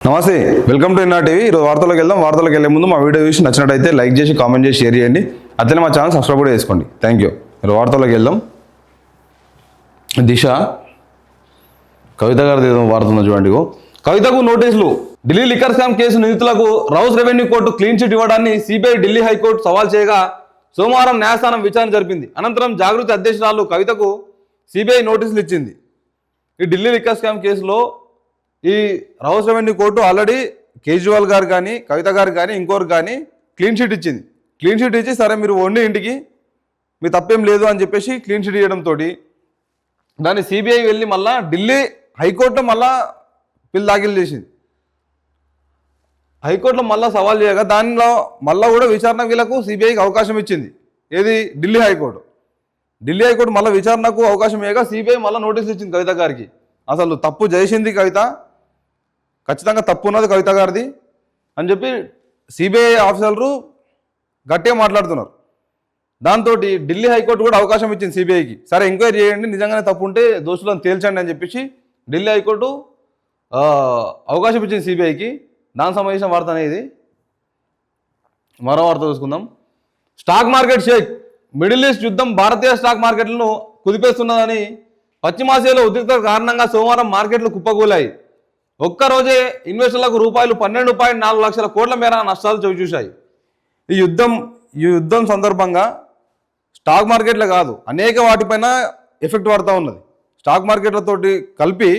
నమస్తే, welcome to ఇన్నా TV. ఈరోజు వార్తలకు వెళ్దాం. వార్తలకు వెళ్లే ముందు మా వీడియో చూసి నచ్చినట్టయితే లైక్ చేసి కామెంట్ చేసి షేర్ చేయండి. అట్లనే మా ఛానల్ సబ్స్క్రైబ్ కూడా చేసుకోండి. Thank you. ఈరోజు వార్తలకు వెళ్దాం. దిశ కవిత గారిది వార్త ఉంది చూడండి. కవితకు నోటీసులు. ఢిల్లీ లిక్కర్ స్కామ్ కేసు నిందితులకు Rouse revenue court clean chit ఇవ్వడాన్ని సిబిఐ ఢిల్లీ హైకోర్టు సవాల్ చేయగా సోమవారం న్యాయస్థానం విచారణ జరిపింది. అనంతరం జాగృతి అధ్యక్షురాలు కవితకు సిబిఐ నోటీసులు ఇచ్చింది. ఈ ఢిల్లీ లిక్కర్ స్కామ్ కేసులో ఈ Rouse revenue court already Kejriwal గారు కానీ కవిత గారు కానీ ఇంకోరు కానీ క్లీన్ షీట్ ఇచ్చింది. క్లీన్ షీట్ ఇచ్చి సరే మీరు వండి ఇంటికి మీ తప్పేం లేదు అని చెప్పేసి క్లీన్ షీట్ ఇవ్వడంతో దాన్ని సిబిఐ వెళ్ళి మళ్ళీ ఢిల్లీ హైకోర్టులో మళ్ళీ పిల్ దాఖలు చేసింది. హైకోర్టులో మళ్ళీ సవాల్ చేయగా దానిలో మళ్ళీ కూడా విచారణ వీళ్ళకు సిబిఐకి అవకాశం ఇచ్చింది. ఏది ఢిల్లీ హైకోర్టు. ఢిల్లీ హైకోర్టు మళ్ళీ విచారణకు అవకాశం ఇవ్వగా సిబిఐ మళ్ళీ నోటీసులు ఇచ్చింది కవిత గారికి. అసలు తప్పు చేసింది కవిత, ఖచ్చితంగా తప్పు ఉన్నది కవిత గారిది అని చెప్పి సిబిఐ ఆఫీసర్లు గట్టిగా మాట్లాడుతున్నారు. దాంతో ఢిల్లీ హైకోర్టు కూడా అవకాశం ఇచ్చింది సిబిఐకి. సరే ఎంక్వైరీ చేయండి, నిజంగానే తప్పు ఉంటే దోషులను తేల్చండి అని చెప్పేసి ఢిల్లీ హైకోర్టు అవకాశం ఇచ్చింది సిబిఐకి. దానికి సంబంధించిన వార్త అనేది మరో వార్త చూసుకుందాం. Stock market shake. Middle east యుద్ధం భారతీయ స్టాక్ మార్కెట్లను కుదిపేస్తున్నదని పశ్చిమాసియాలో ఉద్రిక్తత కారణంగా సోమవారం మార్కెట్లు కుప్పకూలాయి. ఒక్కరోజే ఇన్వెస్టర్లకు రూపాయలు 12.4 లక్షల కోట్ల మేర నష్టాలు చవిచూశాయి. ఈ యుద్ధం సందర్భంగా స్టాక్ మార్కెట్లే కాదు అనేక వాటిపైన ఎఫెక్ట్ పడుతూ ఉన్నది. స్టాక్ మార్కెట్లతోటి కలిపి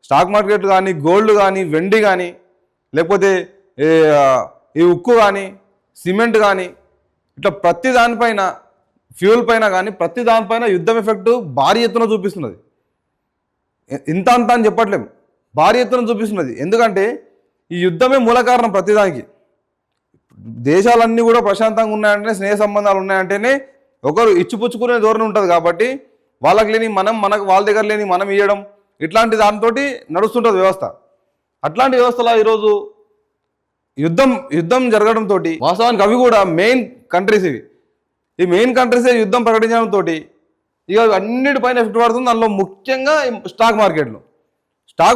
స్టాక్ మార్కెట్లు కానీ గోల్డ్ కానీ వెండి కానీ లేకపోతే ఈ ఉక్కు కానీ సిమెంట్ కానీ ఇట్లా ప్రతి దానిపైన ఫ్యూల్ పైన కానీ ప్రతి దానిపైన యుద్ధం ఎఫెక్ట్ భారీ ఎత్తున చూపిస్తున్నది. ఇంత అంత అని చెప్పట్లేము, భారీ ఎత్తున చూపిస్తున్నది. ఎందుకంటే ఈ యుద్ధమే మూల కారణం ప్రతిదానికి. దేశాలన్నీ కూడా ప్రశాంతంగా ఉన్నాయంటేనే, స్నేహ సంబంధాలు ఉన్నాయంటేనే ఒకరు ఇచ్చిపుచ్చుకునే ధోరణి ఉంటుంది. కాబట్టి వాళ్ళకి లేని మనకు వాళ్ళ దగ్గర లేని మనం ఇవ్వడం ఇట్లాంటి దాంతో నడుస్తుంటుంది వ్యవస్థ. అట్లాంటి వ్యవస్థలో ఈరోజు యుద్ధం జరగడంతో వాస్తవానికి అవి కూడా మెయిన్ కంట్రీస్. ఈ మెయిన్ కంట్రీసే యుద్ధం ప్రకటించడంతో ఇక అన్నిటిపైన ఎఫెక్ట్ పడుతుంది. అందులో ముఖ్యంగా స్టాక్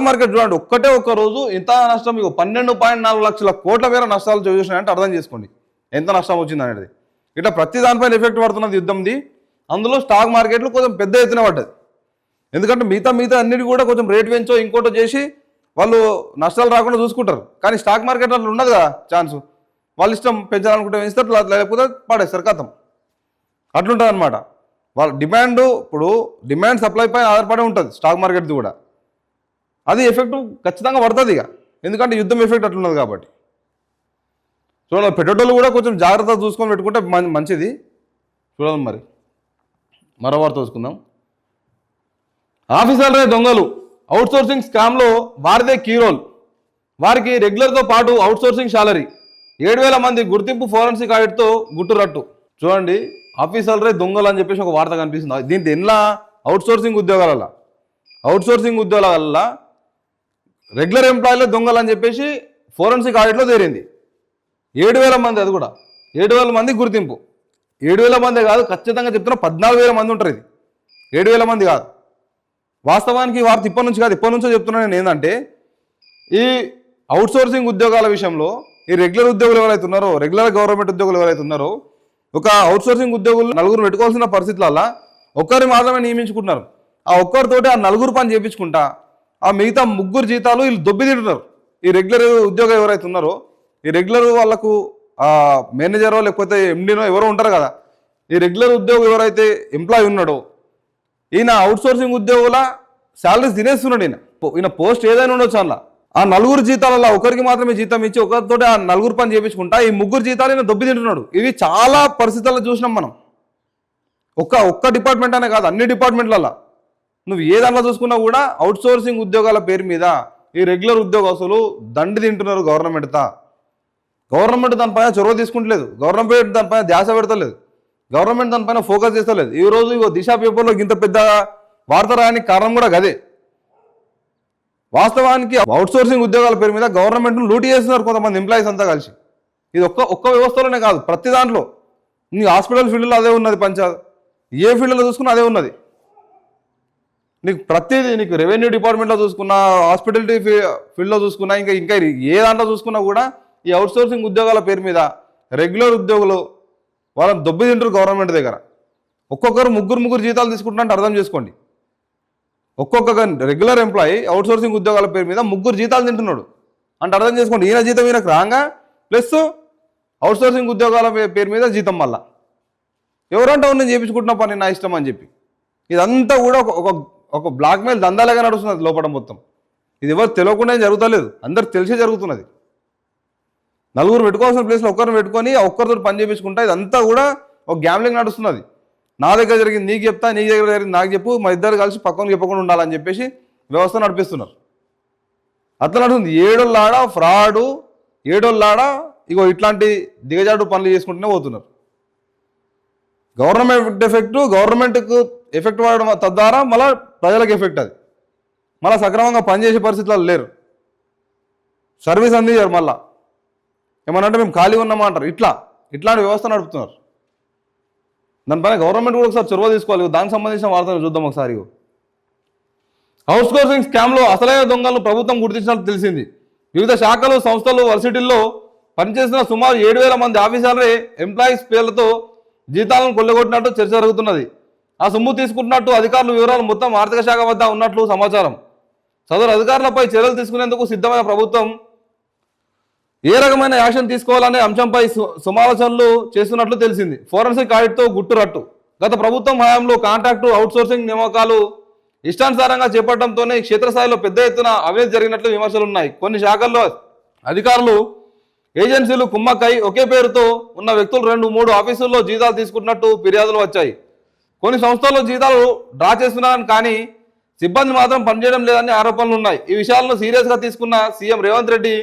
మార్కెట్ చూడండి, ఒక్క రోజు ఇంత నష్టం, ఇక 12.4 లక్షల కోట్ల మేర నష్టాలు చూసినాయంటే అర్థం చేసుకోండి ఎంత నష్టం వచ్చింది అనేది. ఇట్లా ప్రతి దానిపైన ఎఫెక్ట్ పడుతున్నది యుద్ధంది. అందులో స్టాక్ మార్కెట్లు కొంచెం పెద్ద ఎత్తున పడ్డది. ఎందుకంటే మిగతా అన్నిటి కూడా కొంచెం రేట్ పెంచో ఇంకోటో చేసి వాళ్ళు నష్టాలు రాకుండా చూసుకుంటారు. కానీ స్టాక్ మార్కెట్ అట్లా ఉన్నది కదా ఛాన్సు. వాళ్ళ ఇష్టం పెంచాలనుకుంటే పెంచుతారు, లేకపోతే పడేస్తారు, కథం. అట్లుంటుంది అనమాట. వాళ్ళ డిమాండ్ సప్లై పైన ఆధారపడి ఉంటుంది స్టాక్ మార్కెట్ది కూడా. అది ఎఫెక్ట్ ఖచ్చితంగా పడుతుంది ఇక, ఎందుకంటే యుద్ధం ఎఫెక్ట్ అట్లున్నది కాబట్టి. చూడాలి, పెట్టేటోళ్ళు కూడా కొంచెం జాగ్రత్తగా చూసుకొని పెట్టుకుంటే మంచిది. చూడాలి. మరి మరో వార్త చూసుకుందాం. ఆఫీసర్లే దొంగలు. అవుట్సోర్సింగ్ స్కామ్లో వారిదే కీ రోల్. వారికి రెగ్యులర్తో పాటు అవుట్సోర్సింగ్ శాలరీ. 7,000 మంది గుర్తింపు ఫోరెన్సిక్ ఆడిట్తో గుట్టురట్టు. చూడండి, ఆఫీసర్లే దొంగలు అని చెప్పేసి ఒక వార్త కనిపిస్తుంది. దీంట్లో ఎన్నో అవుట్సోర్సింగ్ ఉద్యోగాల రెగ్యులర్ ఎంప్లాయీలే దొంగలు అని చెప్పేసి ఫోరెన్సిక్ ఆడిట్లో తేలింది. 7,000 మంది, అది కూడా 7,000 మంది గుర్తింపు. 7,000 మందే కాదు, ఖచ్చితంగా చెప్తున్నా 14,000 మంది ఉంటారు. ఇది 7,000 మంది కాదు. వాస్తవానికి వార్త ఇప్పటి నుంచో చెప్తున్నాను నేను. ఏంటంటే ఈ అవుట్సోర్సింగ్ ఉద్యోగాల విషయంలో ఈ రెగ్యులర్ ఉద్యోగులు ఎవరైతే ఉన్నారో, రెగ్యులర్ గవర్నమెంట్ ఉద్యోగులు ఎవరైతే ఉన్నారో, ఒక అవుట్సోర్సింగ్ ఉద్యోగులు 4 పెట్టుకోవాల్సిన పరిస్థితులలో ఒక్కరిని మాత్రమే నియమించుకుంటున్నారు. ఆ ఒక్కరితోటి ఆ 4 పని చేయించుకుంటా ఆ మిగతా 3 జీతాలు వీళ్ళు దొబ్బి తింటున్నారు. ఈ రెగ్యులర్ ఉద్యోగం ఎవరైతే ఉన్నారో, ఈ రెగ్యులర్ వాళ్ళకు మేనేజరో లేకపోతే ఎండీనో ఎవరో ఉంటారు కదా, ఈ రెగ్యులర్ ఉద్యోగం ఎవరైతే ఎంప్లాయీ ఉన్నాడో ఈయన అవుట్సోర్సింగ్ ఉద్యోగుల శాలరీస్ తినేస్తున్నాడు. ఈయన పోస్ట్ ఏదైనా ఉండొచ్చు. అలా ఆ 4 జీతాలలో ఒకరికి మాత్రమే జీతం ఇచ్చి ఒకరితో ఆ 4 పని చేయించుకుంటా ఈ 3 జీతాలు ఈయన దొబ్బి తింటున్నాడు. ఇవి చాలా పరిస్థితుల్లో చూసినాం మనం. ఒక్క డిపార్ట్మెంట్ అనే కాదు, అన్ని డిపార్ట్మెంట్లలో నువ్వు ఏ దాంట్లో చూసుకున్నా కూడా అవుట్సోర్సింగ్ ఉద్యోగాల పేరు మీద ఈ రెగ్యులర్ ఉద్యోగస్తులు దండి తింటున్నారు. గవర్నమెంట్ దానిపైన చొరవ తీసుకుంటలేదు. గవర్నమెంట్ దానిపైన ధ్యాస పెడతలేదు. గవర్నమెంట్ దానిపైన ఫోకస్ చేస్తలేదు. ఈరోజు దిశ పేపర్లో ఇంత పెద్ద వార్త రాయడానికి కారణం కూడా గదే. వాస్తవానికి అవుట్సోర్సింగ్ ఉద్యోగాల పేరు మీద గవర్నమెంట్ను లూటీ చేస్తున్నారు కొంతమంది ఎంప్లాయీస్ అంతా కలిసి. ఇది ఒక్క వ్యవస్థలోనే కాదు, ప్రతి దాంట్లో. నీ హాస్పిటల్ ఫీల్డ్లో అదే ఉన్నది, పంచాయత్ ఏ ఫీల్డ్లో చూసుకున్నా అదే ఉన్నది. నీకు ప్రతిదీ నీకు రెవెన్యూ డిపార్ట్మెంట్లో చూసుకున్నా, హాస్పిటాలిటీ ఫీల్డ్లో చూసుకున్నా, ఇంకా ఇంకా ఏ దాంట్లో చూసుకున్నా కూడా ఈ అవుట్సోర్సింగ్ ఉద్యోగాల పేరు మీద రెగ్యులర్ ఉద్యోగులు వాళ్ళని దొబ్బి తింటారు గవర్నమెంట్ దగ్గర. ఒక్కొక్కరు ముగ్గురు జీతాలు తీసుకుంటున్నట్టు అర్థం చేసుకోండి. ఒక్కొక్క రెగ్యులర్ ఎంప్లాయీ అవుట్సోర్సింగ్ ఉద్యోగాల పేరు మీద 3 జీతాలు తింటున్నాడు అంటే అర్థం చేసుకోండి. ఈయన జీతం ఈయనకు రాగా ప్లస్ అవుట్సోర్సింగ్ ఉద్యోగాల పేరు మీద జీతం మళ్ళా ఎవరంటే నేను చేయించుకుంటున్నా పని నా ఇష్టం అని చెప్పి. ఇదంతా కూడా ఒక బ్లాక్మెయిల్ దందాలుగా నడుస్తున్నది లోపల మొత్తం. ఇది ఎవరు తెలియకుండా జరుగుతలేదు, అందరికి తెలిసే జరుగుతున్నది. నలుగురు పెట్టుకోవాల్సిన ప్లేస్లో ఒక్కరిని పెట్టుకొని ఒక్కరితో పని చేయించుకుంటా ఇదంతా కూడా ఒక గ్యామ్లింగ్ నడుస్తున్నది. నా దగ్గర జరిగింది నీకు చెప్తా, నీ దగ్గర జరిగింది నాకు చెప్పు, మా ఇద్దరు కలిసి పక్కన చెప్పకుండా ఉండాలని చెప్పేసి వ్యవస్థ నడిపిస్తున్నారు. అట్లా నడుస్తుంది. ఏడోళ్ళాడ ఫ్రాడు, ఏడోళ్ళాడ ఇగో ఇట్లాంటి దిగజాడు పనులు చేసుకుంటూనే పోతున్నారు. గవర్నమెంట్ ఎఫెక్ట్, గవర్నమెంట్కు ఎఫెక్ట్ పడడం తద్వారా మళ్ళీ ప్రజలకు ఎఫెక్ట్. అది మళ్ళీ సక్రమంగా పనిచేసే పరిస్థితుల్లో లేరు, సర్వీస్ అందించారు. మళ్ళీ ఏమనంటే మేము ఖాళీ ఉన్నామంటారు. ఇట్లాంటి వ్యవస్థ నడుపుతున్నారు. దానిపైన గవర్నమెంట్ కూడా ఒకసారి చొరవ తీసుకోవాలి. దానికి సంబంధించిన వార్తలు చూద్దాం ఒకసారి. అవుట్సోర్సింగ్ స్కామ్లో అసలైన దొంగలను ప్రభుత్వం గుర్తించినట్టు తెలిసింది. వివిధ శాఖలు, సంస్థలు, వర్సిటీల్లో పనిచేసిన సుమారు 7,000 మంది ఆఫీసర్లే ఎంప్లాయీస్ పేర్లతో జీతాలను కొల్లగొట్టినట్టు చర్చ జరుగుతున్నది. ఆ సొమ్ము తీసుకుంటున్నట్టు అధికారుల వివరాలు మొత్తం ఆర్థిక శాఖ వద్ద ఉన్నట్లు సమాచారం. సదరు అధికారులపై చర్యలు తీసుకునేందుకు సిద్ధమైన ప్రభుత్వం ఏ రకమైన యాక్షన్ తీసుకోవాలనే అంశంపై సమాలోచనలు చేస్తున్నట్లు తెలిసింది. ఫోరెన్సిక్ ఆడిట్తో గుట్టురట్టు. గత ప్రభుత్వం హయాంలో కాంట్రాక్టు అవుట్సోర్సింగ్ నియామకాలు ఇష్టానుసారంగా చేపట్టడంతోనే క్షేత్రస్థాయిలో పెద్ద ఎత్తున అవినీతి జరిగినట్లు విమర్శలున్నాయి. కొన్ని శాఖల్లో అధికారులు, ఏజెన్సీలు కుమ్మక్కై ఒకే పేరుతో ఉన్న వ్యక్తులు 2-3 ఆఫీసుల్లో జీతాలు తీసుకుంటున్నట్టు ఫిర్యాదులు వచ్చాయి. కొన్ని సంస్థల్లో జీతాలు డ్రా చేస్తున్నారని కానీ సిబ్బంది మాత్రం పనిచేయడం లేదని ఆరోపణలు ఉన్నాయి. ఈ విషయాలను సీరియస్గా తీసుకున్న CM Revanth Reddy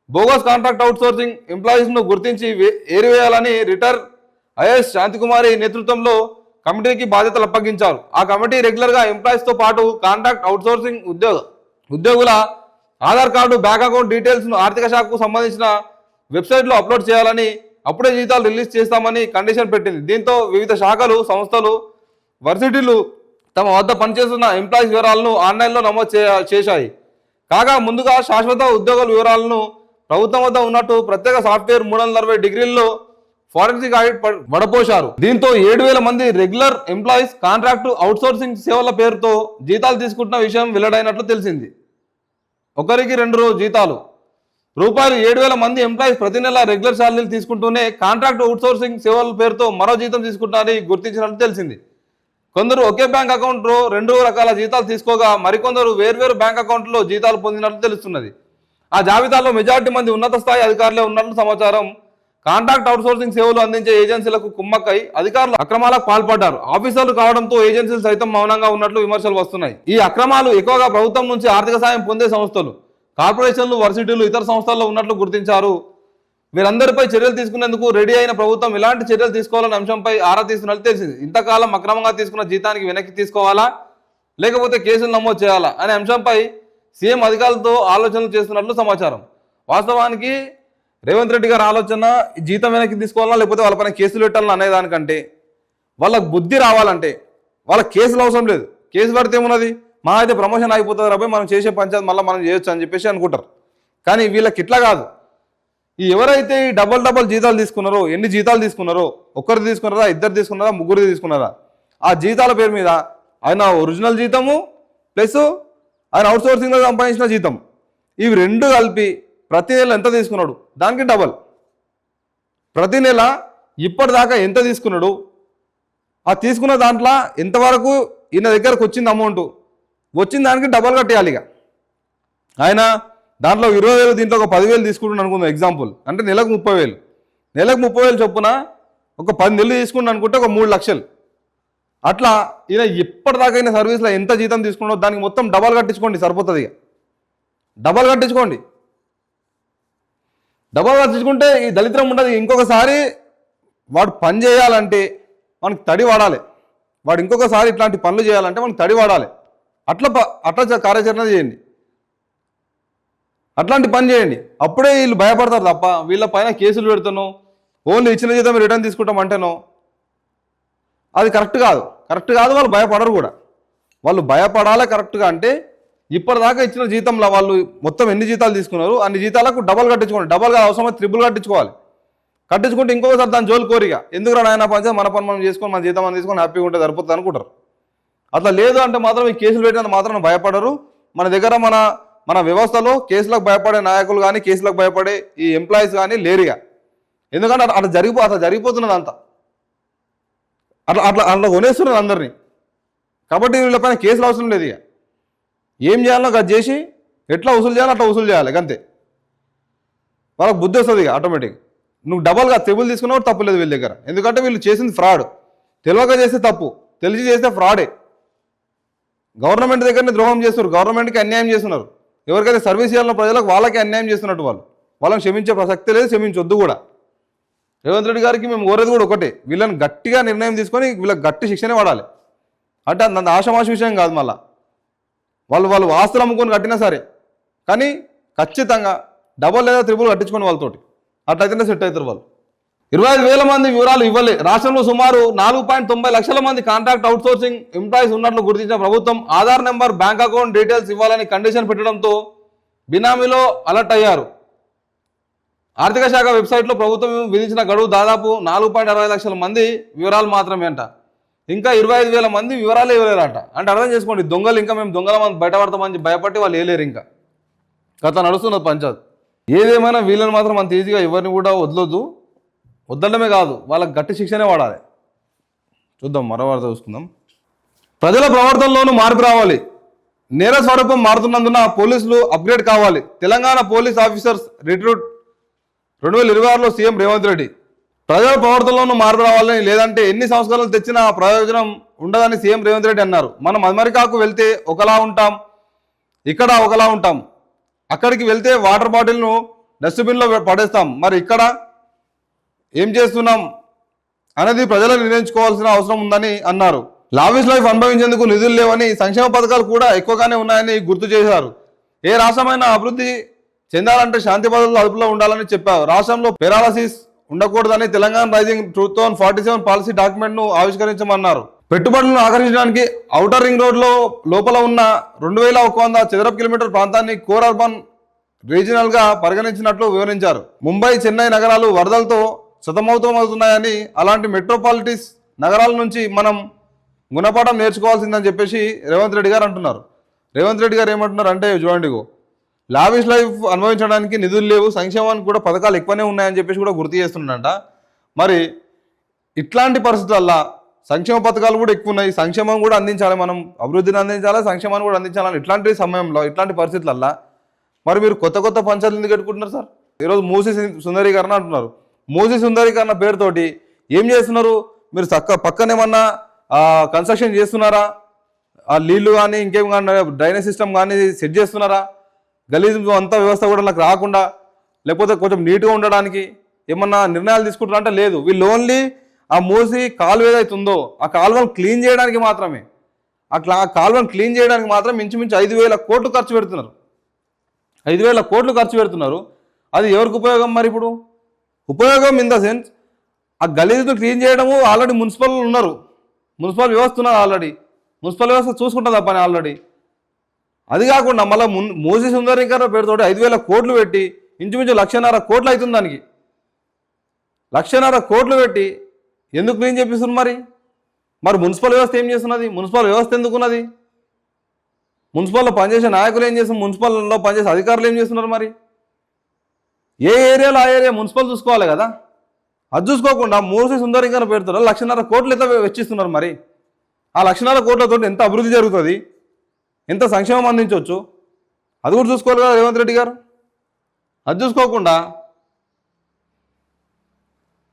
bogus contract outsourcing ఎంప్లాయీస్ను గుర్తించి ఏరివేయాలని రిటైర్ ఐఏఎస్ శాంతికుమారి నేతృత్వంలో కమిటీకి బాధ్యతలు అప్పగించారు. ఆ కమిటీ రెగ్యులర్గా ఎంప్లాయీస్తో పాటు కాంట్రాక్ట్ అవుట్సోర్సింగ్ ఉద్యోగుల ఆధార్ కార్డు, బ్యాంక్ అకౌంట్ డీటెయిల్స్ను ఆర్థిక శాఖకు సంబంధించిన వెబ్సైట్లో అప్లోడ్ చేయాలని, అప్పుడే జీతాలు రిలీజ్ చేస్తామని కండిషన్ పెట్టింది. దీంతో వివిధ శాఖలు, సంస్థలు, వర్సిటీలు తమ వద్ద పనిచేస్తున్న ఎంప్లాయీస్ వివరాలను ఆన్లైన్లో నమోదు చేశాయి. కాగా ముందుగా శాశ్వత ఉద్యోగుల వివరాలను ప్రభుత్వం వద్ద ఉన్నట్టు ప్రత్యేక సాఫ్ట్వేర్ 360 డిగ్రీల్లో ఫోరెన్సిక్ ఆడిట్ వడపోశారు. దీంతో 7,000 మంది రెగ్యులర్ ఎంప్లాయీస్ కాంట్రాక్టు అవుట్సోర్సింగ్ సేవల పేరుతో జీతాలు తీసుకుంటున్న విషయం వెల్లడైనట్లు తెలిసింది. ఒకరికి 2 జీతాలు రూపాయలు 7,000 మంది ఎంప్లాయీస్ ప్రతి నెల రెగ్యులర్ శాలరీలు తీసుకుంటూనే కాంట్రాక్ట్ అవుట్సోర్సింగ్ సేవల పేరుతో మరో జీతం తీసుకుంటారని గుర్తించినట్లు తెలిసింది. కొందరు ఒకే బ్యాంక్ అకౌంట్లో 2 రకాల జీతాలు తీసుకోగా మరికొందరు వేర్వేరు బ్యాంక్ అకౌంట్లో జీతాలు పొందినట్లు తెలుస్తున్నది. ఆ జాబితాలో మెజార్టీ మంది ఉన్నత స్థాయి అధికారులే ఉన్నట్లు సమాచారం. కాంట్రాక్ట్ అవుట్సోర్సింగ్ సేవలు అందించే ఏజెన్సీలకు కుమ్మక్కై అధికారులు అక్రమాలకు పాల్పడ్డారు. ఆఫీసర్లు కావడంతో ఏజెన్సీలు సైతం మౌనంగా ఉన్నట్లు విమర్శలు వస్తున్నాయి. ఈ అక్రమాలు ఎక్కువగా ప్రభుత్వం నుంచి ఆర్థిక సాయం పొందే సంస్థలు, కార్పొరేషన్లు, వర్సిటీలు, ఇతర సంస్థల్లో ఉన్నట్లు గుర్తించారు. వీరందరిపై చర్యలు తీసుకునేందుకు రెడీ అయిన ప్రభుత్వం ఇలాంటి చర్యలు తీసుకోవాలనే అంశంపై ఆరా తీస్తున్నట్లు తెలిసింది. ఇంతకాలం అక్రమంగా తీసుకున్న జీతానికి వెనక్కి తీసుకోవాలా లేకపోతే కేసులు నమోదు చేయాలా అనే అంశంపై సీఎం అధికారులతో ఆలోచనలు చేస్తున్నట్లు సమాచారం. వాస్తవానికి రేవంత్ రెడ్డి గారి ఆలోచన జీతం వెనక్కి తీసుకోవాలా లేకపోతే వాళ్ళపైన కేసులు పెట్టాలని అనేదానికంటే వాళ్ళకు బుద్ధి రావాలంటే వాళ్ళకి కేసులు అవసరం లేదు. కేసు పడితే ఏమున్నది, మా అయితే ప్రమోషన్ అయిపోతుంది రాబోయే, మనం చేసే పంచాయతీ మళ్ళీ మనం చేయొచ్చు అని చెప్పేసి అనుకుంటారు. కానీ వీళ్ళకి ఇట్లా కాదు. ఈ ఎవరైతే ఈ డబల్ జీతాలు తీసుకున్నారో, ఎన్ని జీతాలు తీసుకున్నారో, ఒక్కరు తీసుకున్నారా, ఇద్దరు తీసుకున్నారా, ముగ్గురు తీసుకున్నారా, ఆ జీతాల పేరు మీద ఆయన ఒరిజినల్ జీతము ప్లస్ ఆయన అవుట్సోర్సింగ్లో సంపాదించిన జీతం, ఇవి 2 కలిపి ప్రతి నెల ఎంత తీసుకున్నాడు దానికి డబల్. ప్రతి నెల ఇప్పటిదాకా ఎంత తీసుకున్నాడు, ఆ తీసుకున్న దాంట్లో ఎంతవరకు ఈయన దగ్గరకు వచ్చింది అమౌంట్, వచ్చిన దానికి డబల్ కట్టేయాలి. ఇక ఆయన దాంట్లో 20,000 దీంట్లో ఒక 10,000 తీసుకుంటున్నాను అనుకుందాం ఎగ్జాంపుల్. అంటే నెలకు 30,000, నెలకు 30,000 చొప్పున ఒక 10 నెలలు తీసుకుంటాను అనుకుంటే ఒక 3 లక్షలు. అట్లా ఈయన ఇప్పటిదాకా అయిన సర్వీస్లో ఎంత జీతం తీసుకున్నాడో దానికి మొత్తం డబల్ కట్టించుకోండి, సరిపోతుంది. ఇక డబల్ కట్టించుకోండి. డబల్ కట్టించుకుంటే ఈ దళిద్రం ఉండదు. ఇంకొకసారి వాడు పని చేయాలంటే మనకి తడి వాడాలి. వాడు ఇంకొకసారి ఇట్లాంటి పనులు చేయాలంటే మనకి తడి వాడాలి. అట్లా కార్యాచరణ చేయండి, అట్లాంటి పని చేయండి. అప్పుడే వీళ్ళు భయపడతారు తప్ప వీళ్ళ పైన కేసులు పెడతాను, ఓన్లీ ఇచ్చిన జీతం రిటర్న్ తీసుకుంటాం అంటేనో అది కరెక్ట్ కాదు. వాళ్ళు భయపడరు కూడా. వాళ్ళు భయపడాలి కరెక్ట్గా. అంటే ఇప్పటిదాకా ఇచ్చిన జీతంలో వాళ్ళు మొత్తం ఎన్ని జీతాలు తీసుకున్నారు అన్ని జీతాలకు డబల్ కట్టించుకోండి. డబల్గా అవసరమైతే త్రిబుల్ కట్టించుకోవాలి. కట్టించుకుంటే ఇంకొకసారి దాని జోలు కోరిక ఎందుకు నాయన పంచాయతీ మన పని మనం చేసుకొని మన జీతం మనం తీసుకొని హ్యాపీగా ఉంటే సరిపోతుంది అనుకుంటారు. అట్లా లేదు అంటే మాత్రం ఈ కేసులు పెట్టినంత మాత్రం భయపడరు. మన దగ్గర మన వ్యవస్థలో కేసులకు భయపడే నాయకులు కానీ కేసులకు భయపడే ఈ ఎంప్లాయీస్ కానీ లేరుగా. ఎందుకంటే అట్లా జరిగిపోతున్నది అంతా. అట్లా కొనేస్తున్నది అందరినీ. కాబట్టి వీళ్ళపైన కేసులు అవసరం లేదు. ఇక ఏం చేయాలో అది చేసి ఎట్లా వసూలు చేయాలో అట్లా వసూలు చేయాలి అంతే. వాళ్ళకి బుద్ధి వస్తుంది ఇక ఆటోమేటిక్. నువ్వు డబల్గా త్రిబుల్ తీసుకున్నావు తప్పు లేదు వీళ్ళ దగ్గర. ఎందుకంటే వీళ్ళు చేసింది ఫ్రాడ్. తెలియక చేస్తే తప్పు, తెలిసి చేస్తే ఫ్రాడే. గవర్నమెంట్ దగ్గరనే ద్రోహం చేస్తున్నారు, గవర్నమెంట్కి అన్యాయం చేస్తున్నారు. ఎవరికైతే సర్వీస్ చేయాలన్న ప్రజలకు వాళ్ళకి అన్యాయం చేస్తున్నట్టు వాళ్ళని క్షమించే ప్రసక్తే లేదు, క్షమించొద్దు కూడా. రేవంత్ రెడ్డి గారికి మేము కోరేది కూడా ఒకటే, వీళ్ళని గట్టిగా నిర్ణయం తీసుకొని వీళ్ళకి గట్టి శిక్షనే పడాలి. అంటే అంత ఆషమాష విషయం కాదు. మళ్ళీ వాళ్ళు ఆస్తులు అమ్ముకొని కట్టినా సరే కానీ ఖచ్చితంగా డబల్ లేదా త్రిబుల్ కట్టించుకొని వాళ్ళతోటి. అట్లయితేనే సెట్ అవుతారు వాళ్ళు. 25,000 మంది వివరాలు ఇవ్వలే. రాష్ట్రంలో సుమారు 4.90 లక్షల మంది కాంట్రాక్ట్ అవుట్సోర్సింగ్ ఎంప్లాయీస్ ఉన్నట్లు గుర్తించిన ప్రభుత్వం Aadhaar number, bank account details ఇవ్వాలని కండిషన్ పెట్టడంతో బినామీలో అలర్ట్ అయ్యారు. ఆర్థిక శాఖ వెబ్సైట్లో ప్రభుత్వం విధించిన గడువు దాదాపు 4.60 లక్షల మంది వివరాలు మాత్రమే అంట. ఇంకా 25,000 మంది వివరాలు ఇవ్వలేరంట. అంటే అర్థం చేసుకోండి, దొంగలు ఇంకా మేము దొంగల మంది బయటపడతామని భయపడి వాళ్ళు వేయలేరు. ఇంకా కథ నడుస్తున్నది పంచాయత్. ఏదేమైనా వీళ్ళని మాత్రం అంత ఈజీగా ఎవరిని కూడా వదలొద్దు. వద్దడమే కాదు, వాళ్ళకి గట్టి శిక్షనే వాడాలి. చూద్దాం, మరో వార్త చూసుకుందాం. ప్రజల ప్రవర్తనలోనూ మార్పు రావాలి. నేర స్వరూపం మారుతున్నందున పోలీసులు అప్గ్రేడ్ కావాలి. తెలంగాణ పోలీస్ ఆఫీసర్స్ రిక్రూట్ 2026లో సీఎం రేవంత్ రెడ్డి. ప్రజల ప్రవర్తనలోనూ మార్పు రావాలని, లేదంటే ఎన్ని సంస్కరణలు తెచ్చినా ప్రయోజనం ఉండదని సీఎం రేవంత్ రెడ్డి అన్నారు. మనం అమెరికాకు వెళ్తే ఒకలా ఉంటాం, ఇక్కడ ఒకలా ఉంటాం. అక్కడికి వెళ్తే వాటర్ బాటిల్ను డస్ట్బిన్లో పడేస్తాం, మరి ఇక్కడ ఏం చేస్తున్నాం అనేది ప్రజలు నిర్ణయించుకోవాల్సిన అవసరం ఉందని అన్నారు. లావిష్ లైఫ్ అనుభవించేందుకు నిధులు లేవని, సంక్షేమ పథకాలు కూడా ఎక్కువగానే ఉన్నాయని గుర్తు చేశారు. ఏ రాష్ట్రమైనా అభివృద్ధి చెందాలంటే శాంతి భద్రతలు అదుపులో ఉండాలని చెప్పారు. రాష్ట్రంలో పెరాలసిస్ ఉండకూడదని తెలంగాణ రైజింగ్ 2047 పాలసీ డాక్యుమెంట్ను ఆవిష్కరించమన్నారు. పెట్టుబడులను ఆకర్షించడానికి ఔటర్ రింగ్ రోడ్లో లోపల ఉన్న 2100 చదరపు కిలోమీటర్ ప్రాంతాన్ని కోర్ అర్బన్ రీజనల్గా పరిగణించినట్లు వివరించారు. ముంబై, చెన్నై నగరాలు వరదలతో సతమతమవుతున్నాయని, అలాంటి మెట్రోపాలిటిస్ నగరాల నుంచి మనం గుణపాఠం నేర్చుకోవాల్సిందని చెప్పేసి రేవంత్ రెడ్డి గారు అంటున్నారు. రేవంత్ రెడ్డి గారు ఏమంటున్నారు అంటే చూడండి, లావిష్ లైఫ్ అనుభవించడానికి నిధులు లేవు, సంక్షేమానికి కూడా పథకాలు ఎక్కువనే ఉన్నాయని చెప్పేసి కూడా గుర్తు చేస్తున్నాడంట. మరి ఇట్లాంటి పరిస్థితుల్లో సంక్షేమ పథకాలు కూడా ఎక్కువ ఉన్నాయి, సంక్షేమం కూడా అందించాలి, మనం అభివృద్ధిని అందించాలి, సంక్షేమాన్ని కూడా అందించాలని ఇట్లాంటి సమయంలో ఇట్లాంటి పరిస్థితులల్లో మరి మీరు కొత్త పంచాయతీలు ఎందుకు కట్టుకుంటున్నారు సార్? ఈరోజు మూసీ సుందరీకరణ అంటున్నారు. మూసీ సుందరీకరణ పేరుతోటి ఏం చేస్తున్నారు మీరు? పక్కనేమన్నా కన్స్ట్రక్షన్ చేస్తున్నారా? ఆ నీళ్లు కానీ ఇంకేం కానీ డ్రైనేజ్ సిస్టమ్ కానీ సెట్ చేస్తున్నారా? గలీజ్ అంతా వ్యవస్థ కూడా నాకు రాకుండా, లేకపోతే కొంచెం నీట్గా ఉండడానికి ఏమన్నా నిర్ణయాలు తీసుకుంటారా అంటే లేదు. వీళ్ళు ఓన్లీ ఆ మూసి కాలువ ఏదైతుందో ఆ కాలువను క్లీన్ చేయడానికి మాత్రమే, ఆ కాలువను క్లీన్ చేయడానికి మాత్రం ఇంచుమించు 5,000 కోట్లు ఖర్చు పెడుతున్నారు. 5,000 కోట్లు ఖర్చు పెడుతున్నారు. అది ఎవరికి ఉపయోగం? మరి ఇప్పుడు ఉపయోగం ఇన్ ద సెన్స్ ఆ గలీజ్ను క్లీన్ చేయడము ఆల్రెడీ మున్సిపల్ ఉన్నారు, మున్సిపల్ వ్యవస్థ ఉన్నారు, ఆల్రెడీ మున్సిపల్ వ్యవస్థ చూసుకుంటుంది ఆ పని ఆల్రెడీ. అది కాకుండా మళ్ళీ మూసీ సుందరీకరణ పేరుతో 5,000 కోట్లు పెట్టి ఇంచుమించు 1,50,000 కోట్లు అవుతుంది. దానికి 1,50,000 కోట్లు పెట్టి ఎందుకు క్లీన్ చేపిస్తున్నారు? మరి మున్సిపల్ వ్యవస్థ ఏం చేస్తున్నది? మున్సిపల్ వ్యవస్థ ఎందుకున్నది? మున్సిపల్లో పనిచేసే నాయకులు ఏం చేస్తున్నారు? మున్సిపల్లో పనిచేసే అధికారులు ఏం చేస్తున్నారు? మరి ఏ ఏరియాలో ఆ ఏరియా మున్సిపల్ చూసుకోవాలి కదా. అది చూసుకోకుండా మూసీ సుందరీకరణ పేరుతో 1,50,000 కోట్లు ఎంత వెచ్చిస్తున్నారు? మరి ఆ 1,50,000 కోట్లతో ఎంత అభివృద్ధి జరుగుతుంది, ఎంత సంక్షేమం అందించవచ్చు, అది కూడా చూసుకోవాలి కదా రేవంత్ రెడ్డి గారు. అది చూసుకోకుండా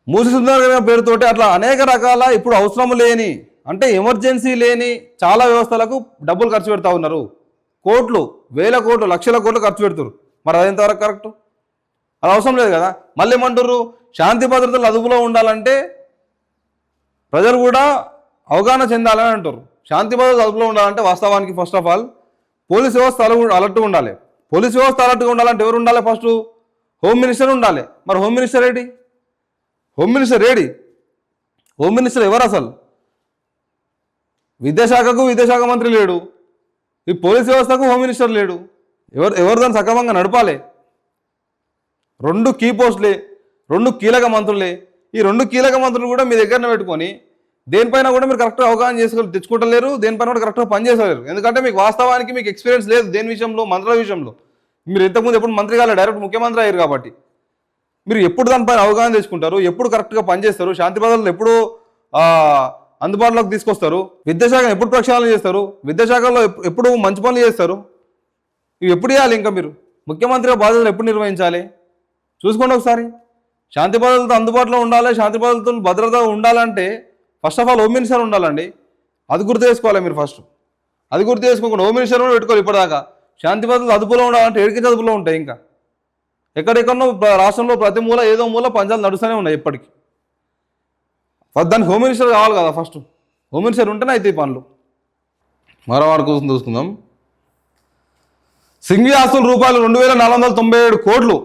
మూసీ సుందరీకరణ పేరుతోటి అట్లా అనేక రకాల ఇప్పుడు అవసరం లేని, అంటే ఎమర్జెన్సీ లేని చాలా వ్యవస్థలకు డబ్బులు ఖర్చు పెడతా ఉన్నారు. కోట్లు, వేల కోట్లు, లక్షల కోట్లు ఖర్చు పెడుతున్నారు. మరి అది ఎంతవరకు కరెక్టు? అది అవసరం లేదు కదా. మళ్ళీ ఏమంటారు? శాంతి భద్రతలు అదుపులో ఉండాలంటే ప్రజలు కూడా అవగాహన చెందాలని అంటారు. శాంతి భద్రతలు అదుపులో ఉండాలంటే వాస్తవానికి ఫస్ట్ ఆఫ్ ఆల్ పోలీస్ వ్యవస్థ అలర్ట్గా ఉండాలి. పోలీస్ వ్యవస్థ అలర్ట్గా ఉండాలంటే ఎవరు ఉండాలి? ఫస్ట్ హోమ్ మినిస్టర్ ఉండాలి. మరి home minister AD? Home minister ఎవరు అసలు? విద్యాశాఖకు విద్యాశాఖ మంత్రి లేడు, ఈ పోలీస్ వ్యవస్థకు హోమ్ మినిస్టర్ లేడు. ఎవరు దాన్ని సక్రమంగా నడపాలి? 2 కీ పోస్టులే, 2 కీలక మంత్రులే. ఈ 2 కీలక మంత్రులు కూడా మీ దగ్గరనే పెట్టుకొని దేనిపైన కూడా మీరు కరెక్ట్గా అవగాహన తెచ్చుకుంటలేరు, దేనిపైన కూడా కరెక్ట్గా పనిచేసలేరు. ఎందుకంటే మీకు వాస్తవానికి మీకు ఎక్స్పీరియన్స్ లేదు దేని విషయంలో, మంత్రుల విషయంలో. మీరు ఇంతకుముందు ఎప్పుడు మంత్రి కాలేదు, డైరెక్ట్ ముఖ్యమంత్రి అయ్యారు. కాబట్టి మీరు ఎప్పుడు దానిపైన అవగాహన తెచ్చుకుంటారు, ఎప్పుడు కరెక్ట్గా పనిచేస్తారు, శాంతి భద్రతలు ఎప్పుడు అందుబాటులోకి తీసుకొస్తారు, విద్యాశాఖను ఎప్పుడు ప్రక్షాళన చేస్తారు, విద్యాశాఖలో ఎప్పుడు మంచి పనులు చేస్తారు, ఇవి ఎప్పుడు చేయాలి? ఇంకా మీరు ముఖ్యమంత్రిగా బాధ్యతలు ఎప్పుడు నిర్వహించాలి? చూసుకోండి ఒకసారి. శాంతి భద్రతలతో అందుబాటులో ఉండాలి, శాంతి భద్రతలు భద్రత ఉండాలంటే first of all home minister ఉండాలండి. అది గుర్తు చేసుకోవాలి మీరు ఫస్ట్. అది గుర్తు చేసుకోకుండా హోమ్ మినిస్టర్ కూడా పెట్టుకోవాలి. ఇప్పటిదాకా శాంతి భద్రతలు అదుపులో ఉండాలంటే ఎడికి అదుపులో ఉంటాయి. ఇంకా ఎక్కడెక్కడో రాష్ట్రంలో ప్రతి మూల ఏదో మూల పంచాలు నడుస్తూనే ఉన్నాయి ఎప్పటికీ. దానికి హోమ్ మినిస్టర్ కావాలి కదా ఫస్ట్. హోమ్ మినిస్టర్ ఉంటేనే అయితే ఈ పనులు. మరో వాడి కోసం చూసుకుందాం. సింఘీ ఆస్తులు రూపాయలు 2497 కోట్లు,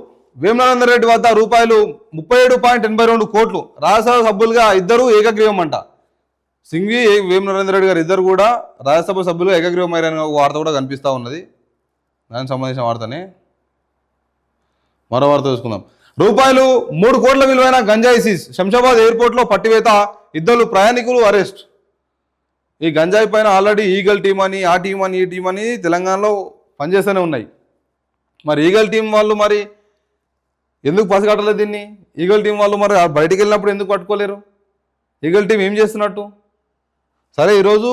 వేమనరేందర్ రెడ్డి వద్ద రూపాయలు 37.82 కోట్లు. రాజ్యసభ సభ్యులుగా ఇద్దరు ఏకగ్రీవం అంట. సింఘీ వేమనరేందర్ రెడ్డి గారు ఇద్దరు కూడా రాజ్యసభ సభ్యులుగా ఏకగ్రీవం అయ్యారని ఒక వార్త కూడా కనిపిస్తూ ఉన్నది. దానికి సంబంధించిన వార్తనే. మరో వార్త చూసుకుందాం. రూపాయలు 3 కోట్ల విలువైన గంజాయి సీజ్, శంషాబాద్ ఎయిర్పోర్ట్లో పట్టివేత, 2 ప్రయాణికులు అరెస్ట్. ఈ గంజాయి పైన ఆల్రెడీ ఈగల్ టీం అని, ఆ టీం అని, ఈ టీం అని తెలంగాణలో పనిచేస్తూనే ఉన్నాయి. మరి ఈగల్ టీం వాళ్ళు మరి ఎందుకు పసిగట్టలేదు దీన్ని? ఈగల్ టీం వాళ్ళు మరి బయటికి వెళ్ళినప్పుడు ఎందుకు పట్టుకోలేరు? ఈగల్ టీం ఏం చేస్తున్నట్టు? సరే, ఈరోజు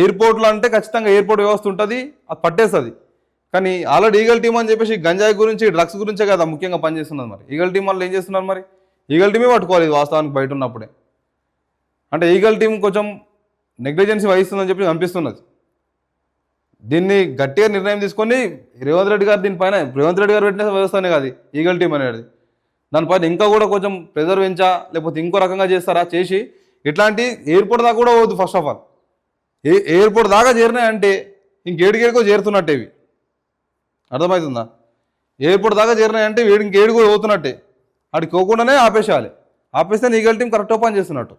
ఎయిర్పోర్ట్లో అంటే ఖచ్చితంగా ఎయిర్పోర్ట్ వ్యవస్థ ఉంటుంది, అది పట్టేస్తుంది. కానీ ఆల్రెడీ ఈగల్ టీం అని చెప్పేసి గంజాయి గురించి, డ్రగ్స్ గురించే కదా ముఖ్యంగా పనిచేస్తున్నది. మరి ఈగల్ టీం వాళ్ళు ఏం చేస్తున్నారు? మరి ఈగల్ టీమే పట్టుకోవాలి ఇది వాస్తవానికి బయట ఉన్నప్పుడే. అంటే ఈగల్ టీం కొంచెం నెగ్లిజెన్సీ వహిస్తుందని చెప్పి అనిపిస్తున్నది. దీన్ని గట్టిగా నిర్ణయం తీసుకొని రేవంత్ రెడ్డి గారు దీనిపైన, రేవంత్ రెడ్డి గారు పెట్టిన వ్యవస్థనే కాదు ఈగల్ టీం అనేది, దానిపైన ఇంకా కూడా కొంచెం ప్రెజర్ పెంచా, లేకపోతే ఇంకో రకంగా చేస్తారా చేసి ఇట్లాంటి ఎయిర్పోర్ట్ దాకా కూడా పోవద్దు. ఫస్ట్ ఆఫ్ ఆల్ ఎయిర్పోర్ట్ దాకా చేరినాయంటే ఇంకేడికేడికో చేరుతున్నట్టే. ఇవి అర్థమవుతుందా? ఎయిర్పోర్ట్ దాకా చేరినాయంటే వీడికి ఇంకేడు కూడా పోతున్నట్టే. అడికి పోకుండానే ఆపేసేయాలి. ఆపేస్తే ఈగల్ టీం కరెక్ట్ పని చేస్తున్నట్టు.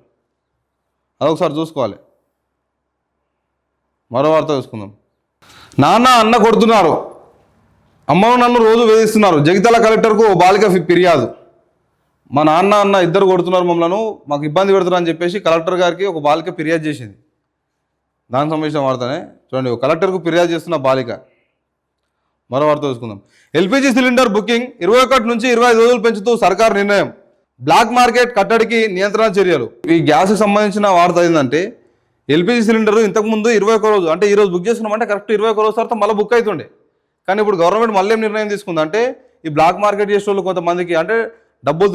అదొకసారి చూసుకోవాలి. మరో వార్త చూసుకుందాం. నాన్న అన్న కొడుతున్నారు, అమ్మను నన్ను రోజు వేధిస్తున్నారు, జగిత్యాల కలెక్టర్కు బాలిక ఫిర్యాదు. మా నాన్న అన్న ఇద్దరు కొడుతున్నారు మమ్మల్ని, మాకు ఇబ్బంది పెడుతున్నారు అని చెప్పేసి కలెక్టర్ గారికి ఒక బాలిక ఫిర్యాదు చేసింది. దానికి సంబంధించిన వార్తనే చూడండి. కలెక్టర్కు ఫిర్యాదు చేస్తున్న బాలిక. మరో వార్త చూసుకుందాం. ఎల్పిజి సిలిండర్ బుకింగ్ 21 నుంచి 25 రోజులు పెంచుతూ సర్కార్ నిర్ణయం, బ్లాక్ మార్కెట్ కట్టడికి నియంత్రణ చర్యలు. ఈ గ్యాస్కి సంబంధించిన వార్త ఏంటంటే ఎల్పిజి సిలిండర్ ఇంతకుముందు 21 రోజు, అంటే ఈరోజు బుక్ చేస్తున్నామంటే కరెక్ట్ 21 రోజు తర్వాత మళ్ళీ బుక్ అవుతుండే. కానీ ఇప్పుడు గవర్నమెంట్ మళ్ళీ ఏం నిర్ణయం తీసుకుందంటే ఈ బ్లాక్ మార్కెట్ చేసే వాళ్ళు కొంతమందికి అంటే డబ్బులు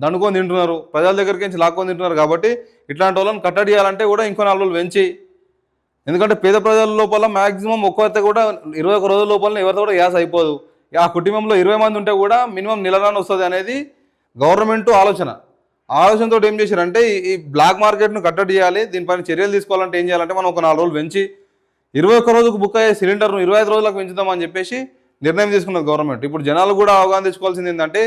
దండుకొని తింటున్నారు, ప్రజల దగ్గరికి నుంచి లాక్కొని తింటున్నారు. కాబట్టి ఇట్లాంటి వాళ్ళని కట్టడి చేయాలంటే కూడా ఇంకో 4 రోజులు పెంచి, ఎందుకంటే పేద ప్రజల లోపల మ్యాక్సిమం ఒక్కరితో కూడా 21 రోజుల లోపల ఎవరితో కూడా గ్యాస్ అయిపోదు. ఆ కుటుంబంలో 20 మంది ఉంటే కూడా మినిమం నెలరాని వస్తుంది అనేది గవర్నమెంట్ ఆలోచనతో ఏం చేశారంటే ఈ బ్లాక్ మార్కెట్ను కట్టడి చేయాలి, దీనిపైన చర్యలు తీసుకోవాలంటే ఏం చేయాలంటే మనం ఒక 4 రోజులు పెంచి 21 రోజుకు బుక్ అయ్యే సిలిండర్ను 25 రోజులకు పెంచుదామని చెప్పేసి నిర్ణయం తీసుకున్నది గవర్నమెంట్. ఇప్పుడు జనాలు కూడా అవగాహన తెచ్చుకోవాల్సింది ఏంటంటే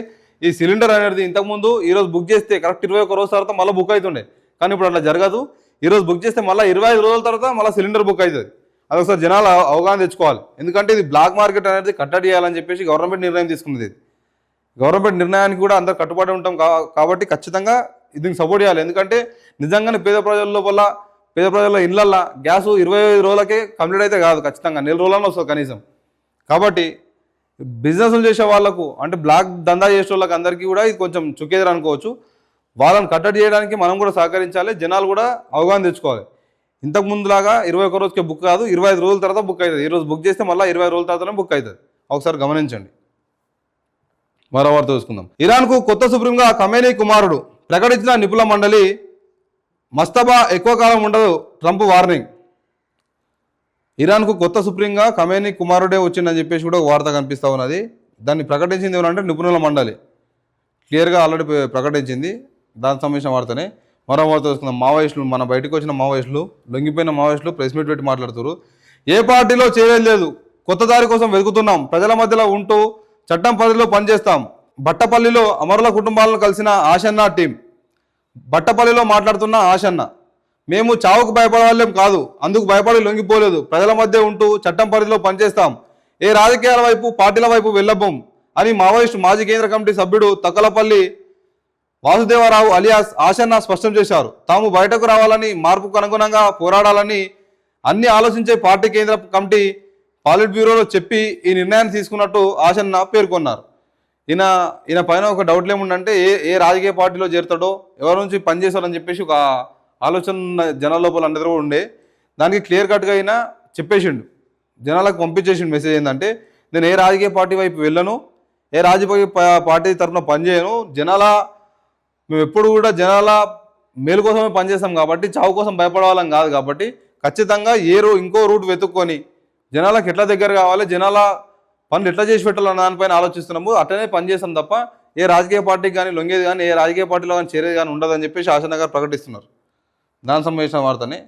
ఈ సిలిండర్ అనేది ఇంతకుముందు ఈరోజు బుక్ చేస్తే కరెక్ట్ 21 రోజుల తర్వాత మళ్ళీ బుక్ అవుతుండే. కానీ ఇప్పుడు అట్లా జరగదు. ఈరోజు బుక్ చేస్తే మళ్ళీ 25 రోజుల తర్వాత మళ్ళీ సిలిండర్ బుక్ అవుతుంది. అదొకసారి జనాలు అవగాహన తెచ్చుకోవాలి. ఎందుకంటే ఇది బ్లాక్ మార్కెట్ అనేది కట్టడి చేయాలని చెప్పేసి గవర్నమెంట్ నిర్ణయం తీసుకున్నది. గవర్నమెంట్ నిర్ణయానికి కూడా అందరు కట్టుబడి ఉంటాం కాబట్టి ఖచ్చితంగా దీనికి సపోర్ట్ చేయాలి. ఎందుకంటే నిజంగానే పేద ప్రజల ఇళ్లల్లో గ్యాసు 25 రోజులకే కంప్లీట్ అయితే కాదు, ఖచ్చితంగా నెల రోజులలో వస్తుంది కనీసం. కాబట్టి బిజినెస్లు చేసే వాళ్ళకు అంటే బ్లాక్ దందా చేసే వాళ్ళకి అందరికీ కూడా ఇది కొంచెం చుక్కేదరు అనుకోవచ్చు. వాళ్ళని కట్టడి చేయడానికి మనం కూడా సహకరించాలి, జనాలు కూడా అవగాహన తెచ్చుకోవాలి. ఇంతకు ముందులాగా 21 రోజుకే బుక్ కాదు, 25 రోజుల తర్వాత బుక్ అవుతుంది. ఈరోజు బుక్ చేస్తే మళ్ళీ 20 రోజుల తర్వాతనే బుక్ అవుతుంది. ఒకసారి గమనించండి. మరో వార్త చూసుకుందాం. ఇరాన్కు కొత్త సుప్రీంగా ఖమేనీ కుమారుడు, ప్రకటించిన నిపుణుల మండలి, మస్తబా ఎక్కువ కాలం ఉండదు, ట్రంప్ వార్నింగ్. ఇరాన్కు కొత్త సుప్రీంగా ఖమేనీ కుమారుడే వచ్చిందని చెప్పేసి కూడా ఒక వార్త కనిపిస్తూ ఉన్నది. దాన్ని ప్రకటించింది ఏమంటే నిపుణుల మండలి క్లియర్గా ఆల్రెడీ ప్రకటించింది. దానికి సంబంధించిన వార్తనే. మరో వార్త చూసుకుందాం. మావోయిస్టులు, మన బయటకు వచ్చిన మావోయిస్టులు, లొంగిపోయిన మావోయిస్టులు ప్రెస్ మీట్ పెట్టి మాట్లాడుతారు. ఏ పార్టీలో చేరేది, కొత్త దారి కోసం వెతుకుతున్నాం, ప్రజల మధ్యలో ఉంటూ చట్టం పరిధిలో పనిచేస్తాం. బట్టపల్లిలో అమరుల కుటుంబాలను కలిసిన ఆశన్న టీం. బట్టపల్లిలో మాట్లాడుతున్న ఆశన్న, మేము చావుకు భయపడవాళ్ళం కాదు, అందుకు భయపడి లొంగిపోలేదు. ప్రజల మధ్య ఉంటూ చట్టం పరిధిలో పనిచేస్తాం. ఏ రాజకీయాల వైపు పార్టీల వైపు వెళ్ళబోం అని మావోయిస్టు మాజీ కేంద్ర కమిటీ సభ్యుడు తక్కలపల్లి వాసుదేవరావు అలియాస్ ఆశన్న స్పష్టం చేశారు. తాము బయటకు రావాలని, మార్పుకు అనుగుణంగా పోరాడాలని అన్ని ఆలోచించే పార్టీ కేంద్ర కమిటీ పాలిట్ బ్యూరోలో చెప్పి ఈ నిర్ణయాన్ని తీసుకున్నట్టు ఆశన్న పేర్కొన్నారు. ఈయన పైన ఒక డౌట్లు ఏముందంటే ఏ ఏ రాజకీయ పార్టీలో చేరుతాడో, ఎవరి నుంచి పనిచేస్తాడని చెప్పేసి ఒక ఆలోచన జనాల లోపల అందరూ ఉండే. దానికి క్లియర్ కట్గా అయినా చెప్పేసిండు, జనాలకు పంపించేసిండు మెసేజ్. ఏంటంటే నేను ఏ రాజకీయ పార్టీ వైపు వెళ్ళను, ఏ రాజకీయ పార్టీ తరఫున పనిచేయను, మేము ఎప్పుడు కూడా జనాల మేలు కోసమే పనిచేస్తాం కాబట్టి చావు కోసం భయపడవాళ్ళం కాదు. కాబట్టి ఖచ్చితంగా ఇంకో రూట్ వెతుక్కొని జనాలకు ఎట్లా దగ్గర కావాలి, జనాల పనులు ఎట్లా చేసి పెట్టాలన్న దానిపైన ఆలోచిస్తున్నాము. అట్లనే పనిచేస్తాం తప్ప ఏ రాజకీయ పార్టీకి కానీ లొంగేది కానీ, ఏ రాజకీయ పార్టీలో కానీ చేరేది కానీ ఉండదని చెప్పేసి ఆశన్న గారు ప్రకటిస్తున్నారు. దానికి సంబంధించిన వార్తని